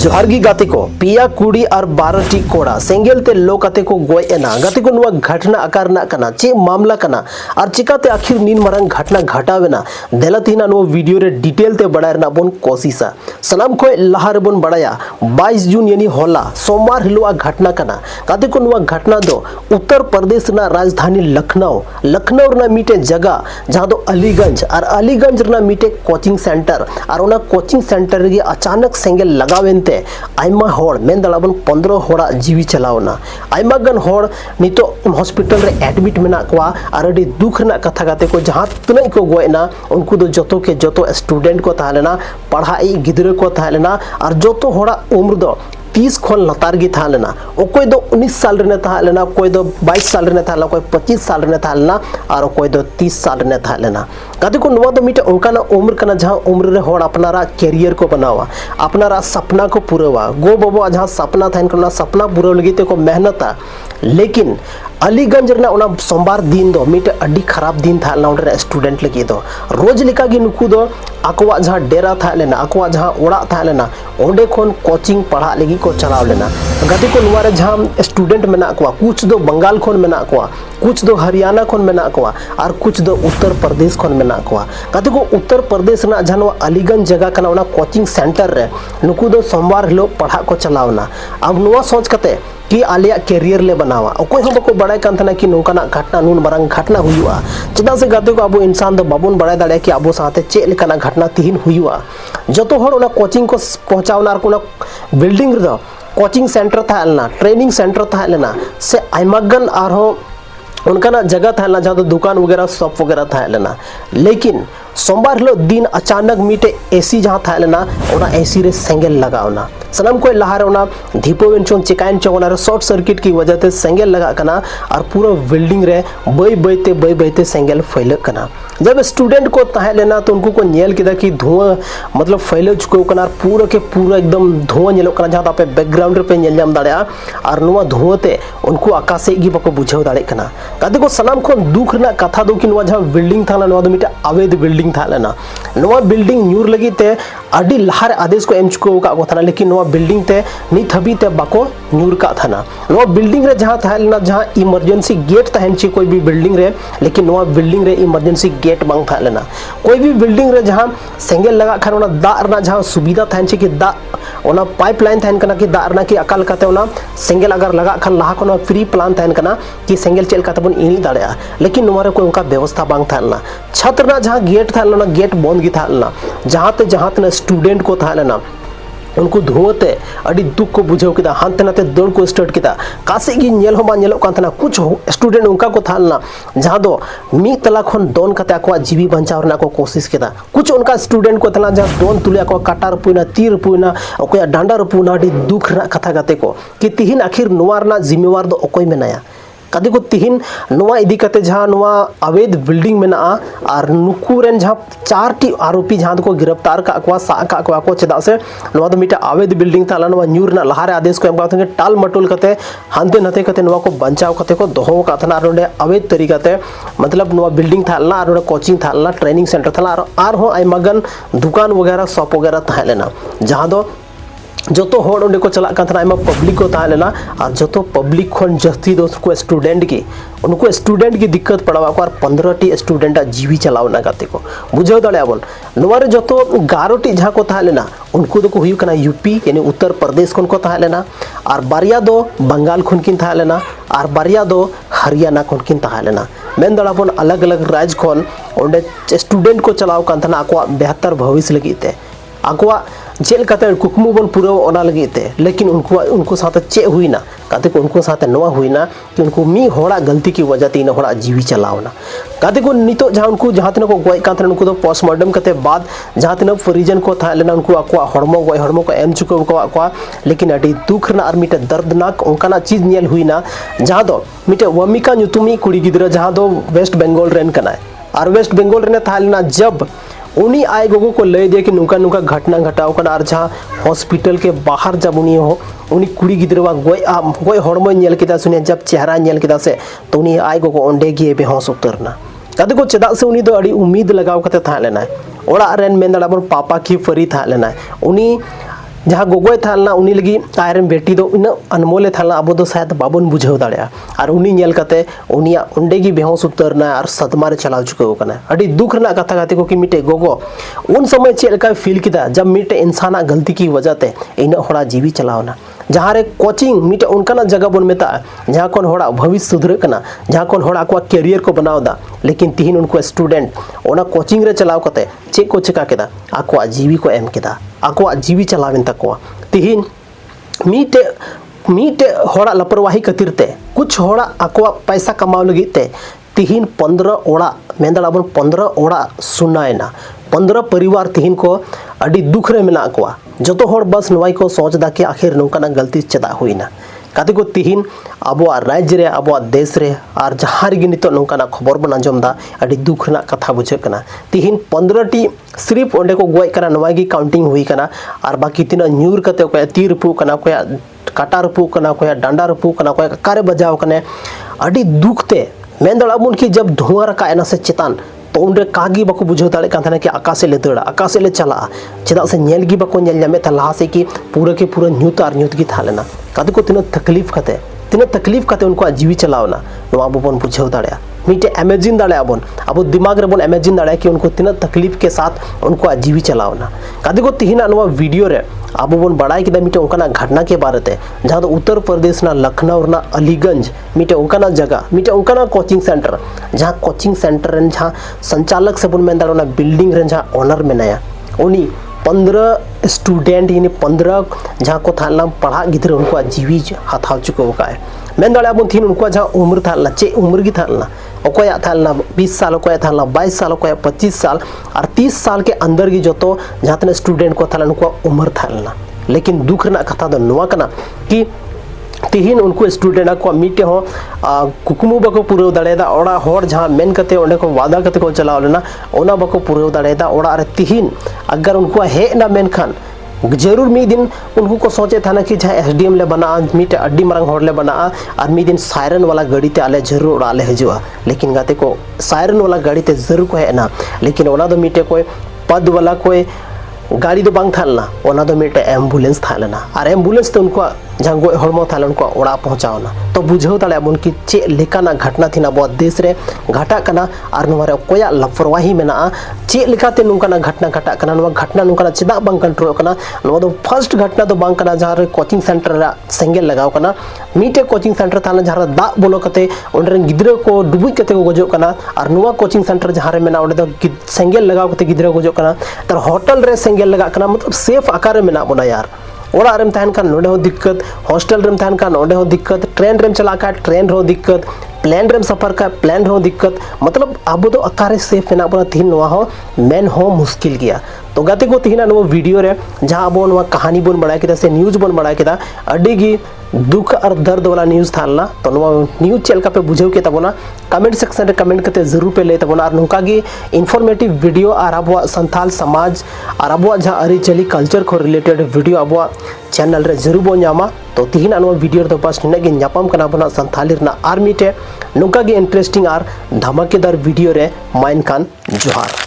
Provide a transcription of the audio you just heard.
जोहार गी गाते को पिया कुड़ी और 12 टी कोड़ा सेंगेल ते लो काते को गोय एना गाते को नुआ घटना आकार ना कना चे मामला कना और चिकाते आखिर नीन मरंग घटना घटावेना देलतीना नो वीडियो रे डिटेल ते बड़ाय रना बोन कोशिशा सलाम को लहार बोन बड़ाया 22 जून यानी होला सोमवार हिलोआ घटना कना गाते को नुआ घटना दो उत्तर प्रदेश ना राजधानी लखनऊ ना मीटे जगह जहां दो अलीगंज और अलीगंज ना मीटे कोचिंग सेंटर और ओना कोचिंग सेंटर रे अचानक सेंगेल लगावेनते आयमा होड़ मेन दलाबन 15 होड़ा जीवी चलावना आयमा गन होड़ नितो हॉस्पिटल रे एडमिट मेना कोआ और अडी दुख ना कथा गाते को जहां तने को गोयना उनको दो जतो के जतो स्टूडेंट को तालेना पढ़ाई गिदरे को तालेना और जतो होड़ा उम्र दो 30 खन लतार गी था लेना कोई दो 19 साल रे था लेना कोई दो 22 साल रे था लेना कोई 25 साल रे था लेना और कोई दो 30 साल रे था लेना कदी को नवा दो मिटे उनका ना उम्र कना जहां उम्र रे होड़ अपनारा कैरियर को बनावा अपनारा सपना को पूरावा गो बाबा जहां सपना था इनका सपना पूरा लगी ते को मेहनता लेकिन अलीगंज रे ओना सोमवार दिन दो मिटे अड्डी खराब दिन था ना स्टूडेंट लगी दो रोज लिका गी नुकु दो आकवा जहां डेरा था लेना आकवा जहां ओड़ा था लेना ओंडे खोन कोचिंग पढ़ा लगी को चलाव लेना गति को नुवारे जहां स्टूडेंट मेना कोआ कुछ दो बंगाल खोन मेना कोआ कुछ दो हरियाणा खोन मेना कोआ और कुछ दो उत्तर प्रदेश खोन मेना कोआ गति को उत्तर प्रदेश ना जहां अलीगंज जगह कना ओना कोचिंग सेंटर रे नुकु दो सोमवार हिलो पढ़ा को चलावना अब नुवा सोच कते कि आलिया कैरियर ले बनावा कोई हम को बड़ाय कान थना कि नोंकाना घटना नुन मारंग घटना हुआ चदा से गाते को अब इंसान दो बाबुन बड़ाय दाड़े कि अब साथे चे लेकाना घटना तिहिन हुआ जतो हर ओना कोचिंग को पहुंचावना और कोना बिल्डिंग रे कोचिंग सेंटर था लेना ट्रेनिंग सेंटर था लेना से आइमागन और हो उनका जगह था लेना जहाँ तो दुकान वगैरह शॉप वगैरह था लेना लेकिन सोमवार हिलो दिन अचानक मीटे एसी जहाँ था लेना ओना एसी रे सेंगेल लगावना सनम कोई लहार ओना धीपो वेंचोन चिकाइन चोना शॉर्ट सर्किट की वजह से सेंगेल लगा कना और पूरा बिल्डिंग रे बई बईते सेंगेल फैल कना जब स्टूडेंट को तह लेना तो उनको को नेल किदा कि धुआं मतलब फैल चुको कना पूरा के पूरा एकदम धुआं नेलो कना जहां पे बैकग्राउंड पे नेल जाम दाड़े और नुआ धुआंते उनको आकाशे गी बको बुझाव दाड़े कना कदे को सलाम को दुख ना कथा दो कि नुआ जहां बिल्डिंग था नुआ दो मिटे अवैध बिल्डिंग था लेना नुआ बिल्डिंग न्यूर लगी ते अडी लहार आदेश को एम चुको का को था लेकिन नुआ बिल्डिंग ते नित हबी ते बाको न्यूर का था ना नुआ बिल्डिंग रे जहां था लेना जहां इमरजेंसी गेट तहन ची कोई भी बिल्डिंग रे लेकिन नुआ बिल्डिंग रे इमरजेंसी गेट बांग था लेना कोई भी बिल्डिंग रे जहां सेंगेल लगा खान ओना दा रना जहां सुविधा थान ची कि दा ओना पाइपलाइन थान कना कि दा रना कि अकाल काते ओना सेंगेल अगर लगा खान लहा कोना फ्री प्लान थान कना कि सेंगेल चेल काते बन इनी दाड़या लेकिन नुआ रे कोई उनका व्यवस्था बांग थालना छत रना जहां गेट थालना गेट बंद गी थालना जहां ते स्टूडेंट को था लेना उनको धुआते अड़ी दुख को बुझाव किदा हांते नाते दौड़ को स्टार्ट किदा कासे गी नेल होमा नेलो कान थाना कुछ स्टूडेंट उनका को थालना जहां दो मी तला खन दोन कते आको जीवी बचाव रना को कोशिश किदा कुछ उनका स्टूडेंट को तला जहां दोन तुले को काटार पुना तीर पुना ओको डांडा पुना अड़ी दुख रा कथा गाते को कि तिहिन आखिर नुवार ना जिम्मेवार दो ओकोय मेनाया कदी को तिहिन नुआ इदी कते जहां नुआ अवैध बिल्डिंग में ना और नुकुरेन जहां 4 टी आरोपी जहां को गिरफ्तार का अकवा सा का अकवा को चदा से नुआ तो मिटा अवैध बिल्डिंग था नुआ न्यूर ना लहारे आदेश को एम का टाल मटोल कते हांते नते कते नुआ को बचाव कते को दोहो का था और अवैध तरीका ते मतलब नुआ बिल्डिंग था ला और कोचिंग था ला ट्रेनिंग सेंटर था और हो आइमागन दुकान वगैरह शॉप वगैरह था लेना जहां दो जतो होड़ ओंडे को चला कान थाना पब्लिक को था लेना और जतो पब्लिक खन जस्ती दोस्त को स्टूडेंट की दिक्कत पड़ावा को और 15 टी स्टूडेंट जीवी चलावना गाते को बुझाव दाड़े बोन नुवारे जतो 11 टी जहां को था लेना उनको तो को हुई कना यूपी यानी उत्तर प्रदेश खन को था लेना और बारिया दो बंगाल खन किन था लेना और बारिया दो हरियाणा खन किन था लेना मेन दाड़ा बोन अलग अलग राज्य खन ओंडे स्टूडेंट को चलाव कान थाना आको बेहतर भविष्य लगीते आको जेल कते कुकमु बन पूरा ओना लगीते लेकिन उनको साथ चे हुईना कते को उनको साथ नवा हुईना कि उनको मी होड़ा गलती की वजह तीन होड़ा जीवी चलावना कते को नितो जहां उनको जहां तने को गोय कान उनको तो पोस्टमार्टम कते बाद जहां तने परिजन को था लेना उनको आको हड़मो गोय हड़मो को एम चुको को आको लेकिन अडी दुख ना और मिटे दर्दनाक उनकाना चीज नेल हुईना जहां दो मिटे वमिका न्युतुमी कुड़ी गिदरा जहां दो वेस्ट बंगाल रेन कना और वेस्ट बंगाल रेन था लेना जब उनी आए गोगो को लय दिया कि नुका नुका घटना घटाव कना और जहां हॉस्पिटल के बाहर जब उनी कुड़ी गिद्रवा गोय हड़मो नेल किदा सुने जब चेहरा नेल किदा से तो उनी आए गोगो ओंडे गे बेहोश उतरना कदे को चेदा से उनी दो अड़ी उम्मीद लगाव कते था लेना ओड़ा रेन मेन दाड़ा बन पापा की फरी था लेना उनी जहाँ गोगोय थालना उनी लगी आयरन बेटी दो इन अनमोले थालना अब दो शायद बाबन बुझाव दाड़ा और उनी नेल कते उनिया उंडे की बेहोश उतरना और सदमा रे चलाव चुके होकना अड़ी दुख रना कथा गाते को कि मिटे गोगो उन समय चेलका फील किदा जब मिटे इंसाना गलती की वजह ते इन होड़ा जीवी चलावना जहाँ रे कोचिंग मिटे उनका जगह बन मेता जहाँ कौन होड़ा भविष्य सुधर कना जहाँ कौन होड़ा को कैरियर को बनावदा लेकिन तिहिन उनको स्टूडेंट ओना कोचिंग रे चलाव कते चेक को चिका केदा आको जीवी को एम केदा आको जीवी चलावेन तको तिहिन मीटे होड़ा लापरवाही खातिर कुछ होड़ा आको पैसा कमाव लगी तिहिन 15 ओड़ा मेंदड़ा बन 15 ओड़ा सुनायना 15 परिवार तिहिन को अड़ी दुख रे मेना को जो होड़ बस नवाई को सोचदा कि आखिर नौकाना गलती चदा हुईना काते को तिहिन अब राज्य रे अब देश रे और जहाँ रे नितो नौकाना खबर बन आंजमदा अड़ी दुख ना कथा बुझे कना तिहिन 15 टी सिर्फ ओंडे को गोय कना नवाई की काउंटिंग हुई कना और बाकी तीना न्यूर कते को तीर पु कना को काटा रपू कना को डांडा रपू कना को कारे बजाव कने अड़ी दुखते मेन दड़ाबुन की जब धुआं रखा एना से चेतान तो उनरे कागी बको बुझो दाड़े कान थाना कि आकाशे ले दड़ा आकाशे ले चला चेदा से नेल गी बको नेल जामे तला से कि पूरा के पूरा न्यूत और न्यूत की थालेना कादे को तिना तकलीफ कते उनको जीवी चलावना नवा बन बुझो दाड़े मीटे इमेजिन दाड़े आबन अब दिमाग रे बन इमेजिन दाड़े कि उनको तिना तकलीफ के साथ उनको जीवी चलावना कादे को तिहिना नवा वीडियो रे अब बन बड़ाई किदा मीटे उनका घटना के बारे ते जहाँ तो उत्तर प्रदेश ना लखनऊ ना अलीगंज मीटे उनका जगह मीटे उनका कोचिंग सेंटर जहाँ कोचिंग सेंटर जहाँ संचालक से बन में दाड़ो ना बिल्डिंग रे जहाँ ओनर में नया उन्हीं 15 स्टूडेंट यानी 15 जहाँ को थालना पढ़ा गिद्रे उनको जीवी हाथाव चुके होगा है मेन दाड़ा बन थीन उनको जहाँ उम्र थालना चे उम्र की थालना ओकोया थालना 20 साल ओकोया थालना 22 साल ओकोया 25 साल और 30 साल के अंदर की जो तो जहाँ तने स्टूडेंट को थालना उनको उम्र थालना लेकिन दुख ना कथा दो नुआ कना कि तिहिन उनको स्टूडेंट को मीटे हो कुकुमु बको पूरा दाड़ेदा ओड़ा होड़ जहाँ मेन कते ओंडे को वादा कते को चलाव लेना ओना बको पूरा दाड़ेदा ओड़ा रे तिहिन अगर उनको हे ना मेन खान जरूर मी दिन उनको को सोचे था ना कि जहाँ एसडीएम ले बना मीटे अड्डी मरंग होड़ ले बना और मी दिन सायरन वाला गाड़ी ते आले जरूर आले हजुआ लेकिन गाते को सायरन वाला गाड़ी ते जरूर को है ना लेकिन ओना दो मीटे कोई पद वाला कोई गाड़ी दो बांग थालना ओना दो मीटे एम्बुलेंस थालना और एम्बुलेंस तो उनको जहाँ गो हड़मो थाले उनको ओड़ा पहुँचावना तो बुझाव दाड़े बन कि चे लेकाना घटना थी अब देश रे घटा कना और नोरे कोया लापरवाही मेना चे लेकाते नुकाना घटना घटा कना नोवा घटना नुकाना चेदा बांग कंट्रोल कना नोवा दो फर्स्ट घटना तो बांग कना जहाँ रे कोचिंग सेंटर रा सेंगेल लगाव कना मीटे कोचिंग सेंटर थाना जहाँ दा बोलो कते ओंडे गिद्रे को डुबुई कते को गजो कना और नोवा कोचिंग सेंटर जहाँ रे मेना ओंडे दो सेंगेल लगाव कते गिद्रे को गजो कना तर होटल रे सेंगेल लगा कना मतलब सेफ आकार में मेना बोना यार ओड़ा रेम तहन कान नोडे हो दिक्कत हॉस्टल रेम तहन कान नोडे हो दिक्कत ट्रेन रेम चला का ट्रेन हो दिक्कत प्लेन रेम सफर का प्लेन हो दिक्कत मतलब अब तो अकारे सेफ मेना बना तीन नोआ हो मेन हो मुश्किल गया तो गाते को तीन नो वीडियो रे जहाँ अब नोआ कहानी बन बड़ा किदा से न्यूज बन बड़ा किदा अड्डी की दुख और दर्द वाला न्यूज थालना तो नोआ न्यूज चैनल पे बुझेव के तबोना कमेंट सेक्शन रे कमेंट करते जरूर पे ले तबोना और नुका की इन्फॉर्मेटिव वीडियो और अब संथाल समाज और अब जहाँ अरीचली कल्चर को रिलेटेड वीडियो अब चैनल रे जरूर बन जामा तो तीन नो वीडियो तो बस निना नापाम कना बना संथाली आर मीटे नुका की इंटरेस्टिंग और धमाकेदार वीडियो रे माइन खान जोहार।